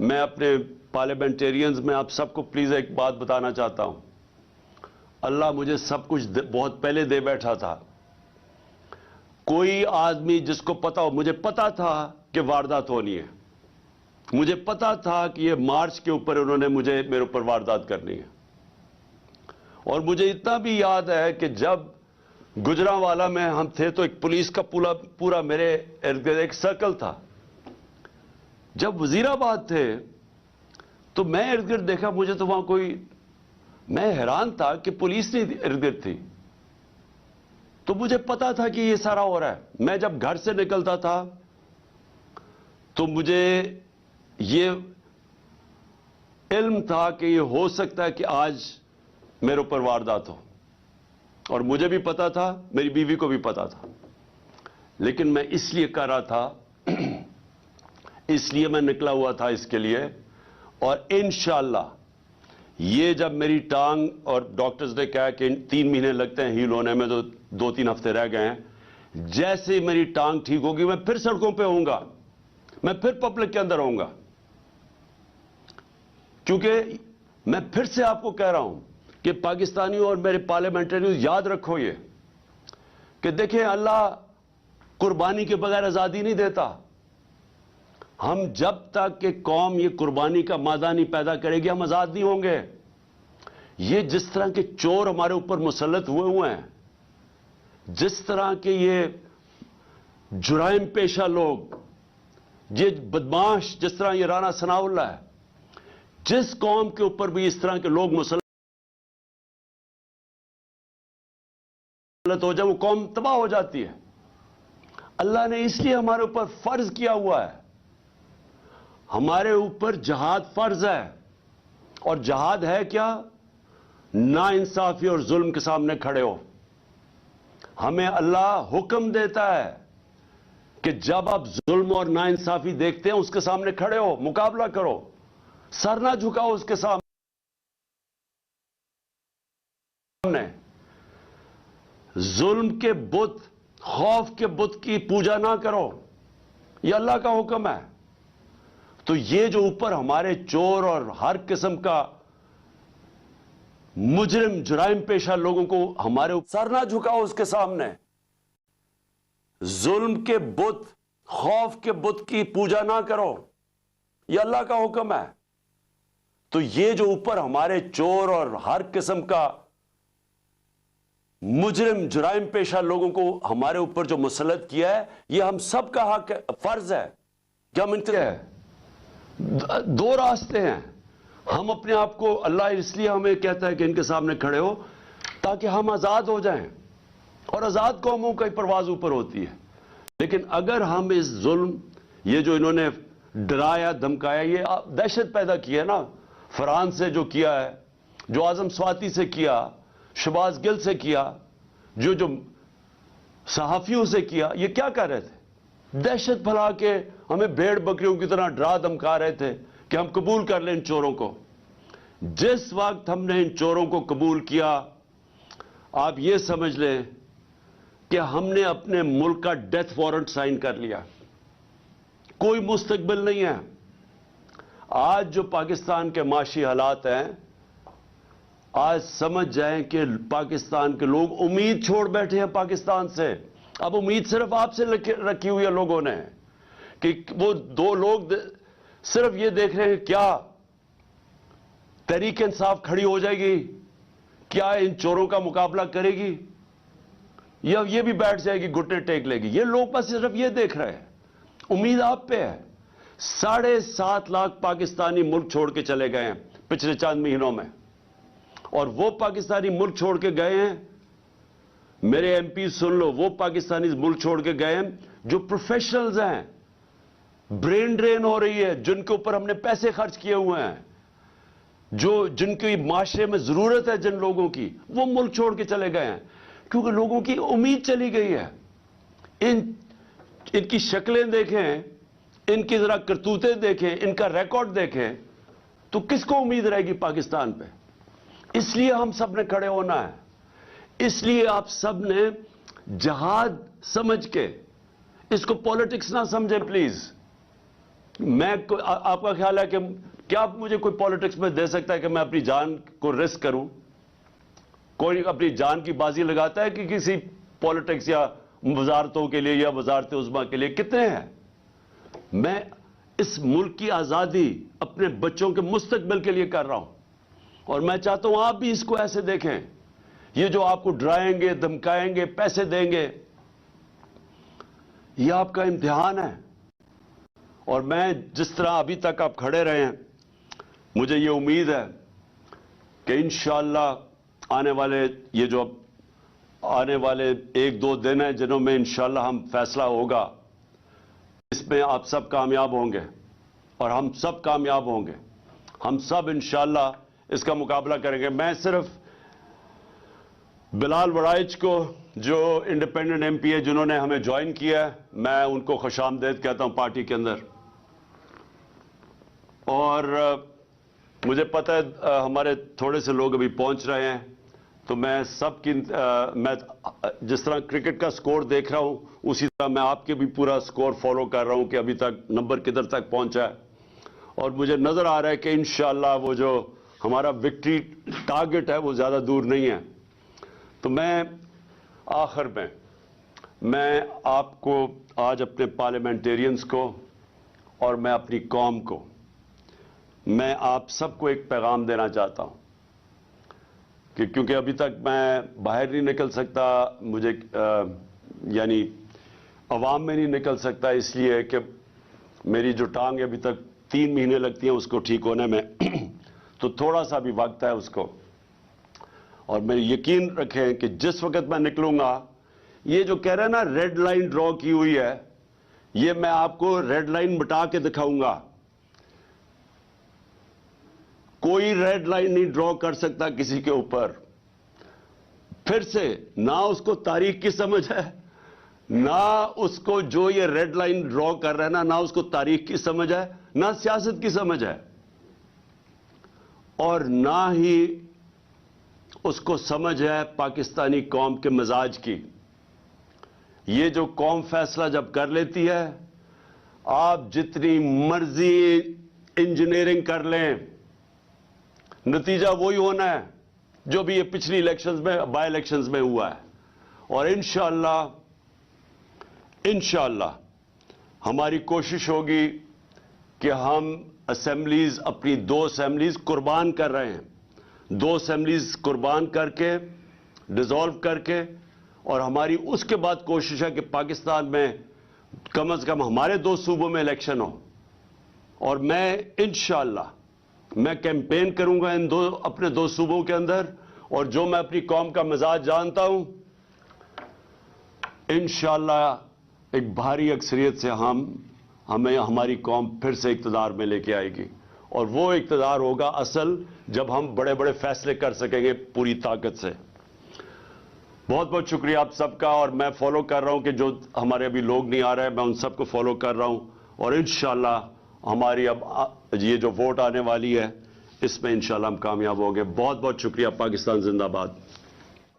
میں اپنے پارلیمنٹیرینز میں آپ سب کو پلیز ایک بات بتانا چاہتا ہوں. اللہ مجھے سب کچھ بہت پہلے دے بیٹھا تھا. کوئی آدمی جس کو پتا ہو، مجھے پتا تھا کہ واردات ہونی ہے، مجھے پتا تھا کہ یہ مارچ کے اوپر انہوں نے میرے اوپر واردات کرنی ہے. اور مجھے اتنا بھی یاد ہے کہ جب گجرانوالا میں ہم تھے تو ایک پولیس کا پورا میرے ارد گرد ایک سرکل تھا. جب وزیر آباد تھے تو میں ارد گرد دیکھا، مجھے تو وہاں میں حیران تھا کہ پولیس نہیں ارد گرد تھی. تو مجھے پتا تھا کہ یہ سارا ہو رہا ہے. میں جب گھر سے نکلتا تھا تو مجھے یہ علم تھا کہ یہ ہو سکتا ہے کہ آج میرے اوپر واردات ہو، اور مجھے بھی پتا تھا، میری بیوی کو بھی پتا تھا. لیکن میں اس لیے کر رہا تھا، اس لیے میں نکلا ہوا تھا اس کے لیے. اور انشاءاللہ یہ جب میری ٹانگ، اور ڈاکٹرز نے کہا کہ 3 مہینے لگتے ہیں ہیل ہونے میں، تو 2-3 ہفتے رہ گئے ہیں. جیسے میری ٹانگ ٹھیک ہوگی میں پھر سڑکوں پہ ہوں گا، میں پھر پبلک کے اندر ہوں گا. کیونکہ میں پھر سے آپ کو کہہ رہا ہوں کہ پاکستانیوں اور میرے پارلیمنٹریوں یاد رکھو یہ کہ دیکھیں، اللہ قربانی کے بغیر آزادی نہیں دیتا. ہم جب تک کہ قوم یہ قربانی کا مادہ نہیں پیدا کرے گی، ہم آزاد نہیں ہوں گے. یہ جس طرح کے چور ہمارے اوپر مسلط ہوئے ہیں، جس طرح کے یہ جرائم پیشہ لوگ، یہ بدماش، جس طرح یہ رانا ثناء اللہ ہے، جس قوم کے اوپر بھی اس طرح کے لوگ مسلط ہو جائے وہ قوم تباہ ہو جاتی ہے. اللہ نے اس لیے ہمارے اوپر فرض کیا ہوا ہے، ہمارے اوپر جہاد فرض ہے. اور جہاد ہے کیا؟ نا انصافی اور ظلم کے سامنے کھڑے ہو. ہمیں اللہ حکم دیتا ہے کہ جب آپ ظلم اور نا انصافی دیکھتے ہیں، اس کے سامنے کھڑے ہو، مقابلہ کرو، سر نہ جھکاؤ اس کے سامنے. ظلم کے بت، خوف کے بت کی پوجا نہ کرو، یہ اللہ کا حکم ہے. تو یہ جو اوپر ہمارے چور اور ہر قسم کا مجرم جرائم پیشہ لوگوں کو ہمارے سر نہ جھکاؤ اس کے سامنے. ظلم کے بت، خوف کے بت کی پوجا نہ کرو، یہ اللہ کا حکم ہے. تو یہ جو اوپر ہمارے چور اور ہر قسم کا مجرم جرائم پیشہ لوگوں کو ہمارے اوپر جو مسلط کیا ہے، یہ ہم سب کا حق ہے، فرض ہے کہ ہم دو راستے ہیں. ہم اپنے آپ کو، اللہ اس لیے ہمیں کہتا ہے کہ ان کے سامنے کھڑے ہو تاکہ ہم آزاد ہو جائیں، اور آزاد قوموں کا پرواز اوپر ہوتی ہے. لیکن اگر ہم اس ظلم، یہ جو انہوں نے ڈرایا دھمکایا، یہ دہشت پیدا کی ہے نا، فرحان سے جو کیا ہے، جو اعظم سواتی سے کیا، شہباز گل سے کیا، جو صحافیوں سے کیا، یہ کیا کر رہے تھے؟ دہشت پھیلا کے ہمیں بھیڑ بکریوں کی طرح ڈرا دھمکا رہے تھے کہ ہم قبول کر لیں ان چوروں کو. جس وقت ہم نے ان چوروں کو قبول کیا، آپ یہ سمجھ لیں کہ ہم نے اپنے ملک کا ڈیتھ وارنٹ سائن کر لیا. کوئی مستقبل نہیں ہے. آج جو پاکستان کے معاشی حالات ہیں، آج سمجھ جائیں کہ پاکستان کے لوگ امید چھوڑ بیٹھے ہیں پاکستان سے. اب امید صرف آپ سے رکھی ہوئی ہے لوگوں نے، کہ وہ 2 لوگ صرف یہ دیکھ رہے ہیں کیا تحریک انصاف کھڑی ہو جائے گی، کیا ان چوروں کا مقابلہ کرے گی، یا یہ بھی بیٹھ جائے گی، گھٹنے ٹیک لے گی. یہ لوگ بس صرف یہ دیکھ رہے ہیں. امید آپ پہ ہے. 7.5 لاکھ پاکستانی ملک چھوڑ کے چلے گئے ہیں پچھلے چند مہینوں میں، اور وہ پاکستانی ملک چھوڑ کے گئے ہیں، میرے ایم پی سن لو، وہ پاکستانی ملک چھوڑ کے گئے ہیں جو پروفیشنلز ہیں. برین ڈرین ہو رہی ہے، جن کے اوپر ہم نے پیسے خرچ کیے ہوئے ہیں، جن کی معاشرے میں ضرورت ہے، جن لوگوں کی، وہ ملک چھوڑ کے چلے گئے ہیں کیونکہ لوگوں کی امید چلی گئی ہے. ان کی شکلیں دیکھیں، ان کی ذرا کرتوتیں دیکھیں، ان کا ریکارڈ دیکھیں، تو کس کو امید رہے گی پاکستان پہ؟ اس لیے ہم سب نے کھڑے ہونا ہے. اس لیے آپ سب نے جہاد سمجھ کے، اس کو پالیٹکس نہ سمجھیں پلیز. میں آپ کا خیال ہے کہ کیا مجھے کوئی پالیٹکس میں دے سکتا ہے کہ میں اپنی جان کو رسک کروں؟ کوئی اپنی جان کی بازی لگاتا ہے کہ کسی پالیٹکس یا وزارتوں کے لیے یا وزارت عظمیٰ کے لیے؟ کتنے ہیں؟ میں اس ملک کی آزادی اپنے بچوں کے مستقبل کے لیے کر رہا ہوں، اور میں چاہتا ہوں آپ بھی اس کو ایسے دیکھیں۔ یہ جو آپ کو ڈرائیں گے، دھمکائیں گے، پیسے دیں گے، یہ آپ کا امتحان ہے۔ اور میں جس طرح ابھی تک آپ کھڑے رہے ہیں، مجھے یہ امید ہے کہ انشاءاللہ آنے والے ایک دو دن ہیں جنہوں میں انشاءاللہ ہم فیصلہ ہوگا، اس میں آپ سب کامیاب ہوں گے اور ہم سب کامیاب ہوں گے۔ ہم سب انشاءاللہ اس کا مقابلہ کریں گے۔ میں صرف بلال وڑائچ کو، جو انڈیپینڈنٹ ایم پی ہے جنہوں نے ہمیں جوائن کیا ہے، میں ان کو خوش آمدید کہتا ہوں پارٹی کے اندر۔ اور مجھے پتہ ہے ہمارے تھوڑے سے لوگ ابھی پہنچ رہے ہیں، تو میں سب کی میں جس طرح کرکٹ کا سکور دیکھ رہا ہوں، اسی طرح میں آپ کے بھی پورا سکور فالو کر رہا ہوں کہ ابھی تک نمبر کدھر تک پہنچا ہے۔ اور مجھے نظر آ رہا ہے کہ انشاءاللہ وہ جو ہمارا وکٹری ٹارگٹ ہے وہ زیادہ دور نہیں ہے۔ تو میں آخر میں آپ کو آج اپنے پارلیمنٹیرینز کو اور میں اپنی قوم کو، میں آپ سب کو ایک پیغام دینا چاہتا ہوں کہ کیونکہ ابھی تک میں باہر نہیں نکل سکتا، مجھے یعنی عوام میں نہیں نکل سکتا، اس لیے کہ میری جو ٹانگ ابھی تک 3 مہینے لگتی ہیں اس کو ٹھیک ہونے میں، تو تھوڑا سا بھی وقت ہے اس کو۔ اور میں یقین رکھیں کہ جس وقت میں نکلوں گا، یہ جو کہہ رہے ہیں نا ریڈ لائن ڈرا کی ہوئی ہے، یہ میں آپ کو ریڈ لائن مٹا کے دکھاؤں گا۔ کوئی ریڈ لائن نہیں ڈرا کر سکتا کسی کے اوپر۔ پھر سے نہ اس کو تاریخ کی سمجھ ہے، نہ اس کو جو یہ ریڈ لائن ڈرا کر رہا ہے نہ اس کو تاریخ کی سمجھ ہے، نہ سیاست کی سمجھ ہے، اور نہ ہی اس کو سمجھ ہے پاکستانی قوم کے مزاج کی۔ یہ جو قوم فیصلہ جب کر لیتی ہے، آپ جتنی مرضی انجینئرنگ کر لیں، نتیجہ وہی ہونا ہے جو بھی یہ پچھلی الیکشنز میں، بائی الیکشنز میں ہوا ہے۔ اور انشاءاللہ ہماری کوشش ہوگی کہ ہم اسمبلیز، اپنی 2 اسمبلیز قربان کر رہے ہیں، 2 اسمبلیز قربان کر کے، ڈیزالو کر کے، اور ہماری اس کے بعد کوشش ہے کہ پاکستان میں کم از کم ہمارے 2 صوبوں میں الیکشن ہو۔ اور میں انشاءاللہ میں کیمپین کروں گا اپنے 2 صوبوں کے اندر، اور جو میں اپنی قوم کا مزاج جانتا ہوں، انشاءاللہ ایک بھاری اکثریت سے ہماری قوم پھر سے اقتدار میں لے کے آئے گی۔ اور وہ اقتدار ہوگا اصل جب ہم بڑے بڑے فیصلے کر سکیں گے پوری طاقت سے۔ بہت بہت شکریہ آپ سب کا، اور میں فالو کر رہا ہوں کہ جو ہمارے ابھی لوگ نہیں آ رہے ہیں، میں ان سب کو فالو کر رہا ہوں، اور انشاءاللہ ہماری اب یہ جو ووٹ آنے والی ہے اس میں انشاءاللہ ہم کامیاب ہوں گے۔ بہت بہت شکریہ۔ پاکستان زندہ باد۔